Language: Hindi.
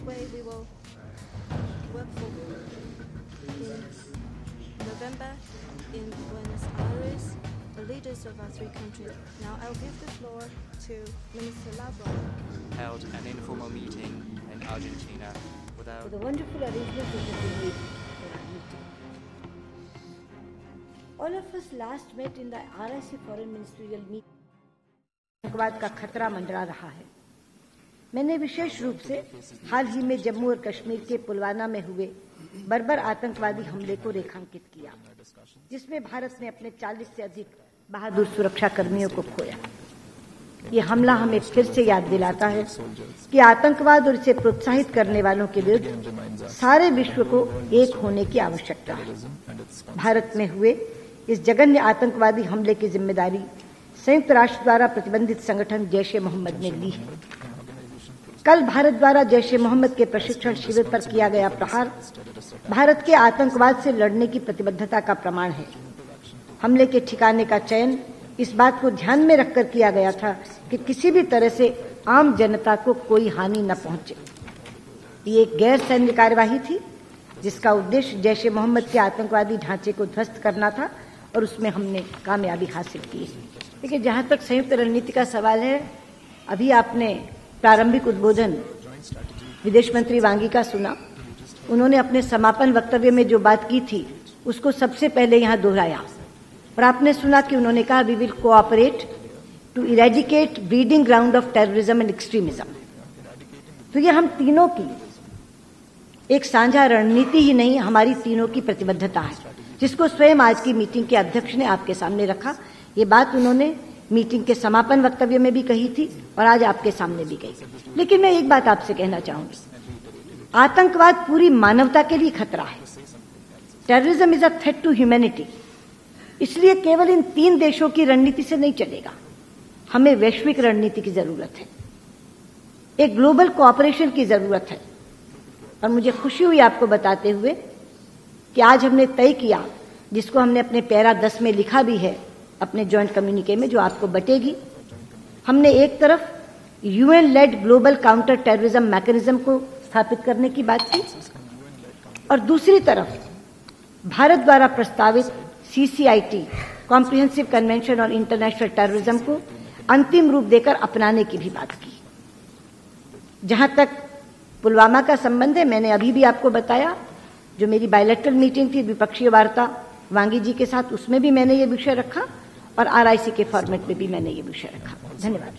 way we will work forward. In November, in Buenos Aires, the leaders of our three countries. Now I'll give the floor to Minister Lavrov. Held an informal meeting in Argentina without... For the wonderful arrangements that have been made for our meeting. All of us last met in the RIC Foreign Ministerial meeting. आतंकवाद का खतरा मंडरा रहा है। मैंने विशेष रूप से हाल ही में जम्मू और कश्मीर के पुलवामा में हुए बर्बर आतंकवादी हमले को रेखांकित किया, जिसमें भारत ने अपने 40 से अधिक बहादुर सुरक्षा कर्मियों को खोया। ये हमला हमें फिर से याद दिलाता है कि आतंकवाद और इसे प्रोत्साहित करने वालों के विरुद्ध सारे विश्व को एक होने की आवश्यकता है। भारत में हुए इस जघन्य आतंकवादी हमले की जिम्मेदारी संयुक्त राष्ट्र द्वारा प्रतिबंधित संगठन जैश-ए-मोहम्मद ने ली है। कल भारत द्वारा जैश-ए-मोहम्मद के प्रशिक्षण शिविर पर किया गया प्रहार भारत के आतंकवाद से लड़ने की प्रतिबद्धता का प्रमाण है। हमले के ठिकाने का चयन इस बात को ध्यान में रखकर किया गया था कि किसी भी तरह से आम जनता को कोई हानि न पहुंचे। ये एक गैर सैन्य कार्यवाही थी जिसका उद्देश्य जैश-ए-मोहम्मद के आतंकवादी ढांचे को ध्वस्त करना था और उसमें हमने कामयाबी हासिल की। देखिए, जहां तक संयुक्त रणनीति का सवाल है, अभी आपने प्रारंभिक उद्बोधन विदेश मंत्री वांगी का सुना। उन्होंने अपने समापन वक्तव्य में जो बात की थी उसको सबसे पहले यहां दोहराया और आपने सुना कि उन्होंने कहा we will cooperate to eradicate breeding ground of terrorism and extremism. तो ये हम तीनों की एक साझा रणनीति ही नहीं, हमारी तीनों की प्रतिबद्धता है, जिसको स्वयं आज की मीटिंग के अध्यक्ष ने आपके सामने रखा। ये बात उन्होंने मीटिंग के समापन वक्तव्य में भी कही थी और आज आपके सामने भी कही। लेकिन मैं एक बात आपसे कहना चाहूंगी, आतंकवाद पूरी मानवता के लिए खतरा है। Terrorism is a threat to humanity. इसलिए केवल इन 3 देशों की रणनीति से नहीं चलेगा, हमें वैश्विक रणनीति की जरूरत है, एक ग्लोबल कोऑपरेशन की जरूरत है। और मुझे खुशी हुई आपको बताते हुए कि आज हमने तय किया, जिसको हमने अपने पैरा 10 में लिखा भी है अपने जॉइंट कम्युनिके में, जो आपको बटेगी। हमने एक तरफ UN led global counter terrorism mechanism को स्थापित करने की बात की और दूसरी तरफ भारत द्वारा प्रस्तावित CCIT comprehensive convention on international terrorism को अंतिम रूप देकर अपनाने की भी बात की। जहां तक पुलवामा का संबंध है, मैंने अभी भी आपको बताया, जो मेरी बायलैटरल मीटिंग थी द्विपक्षीय वार्ता वांगी जी के साथ, उसमें भी मैंने ये विषय रखा और RIC के फॉर्मेट में भी मैंने ये विषय रखा। धन्यवाद।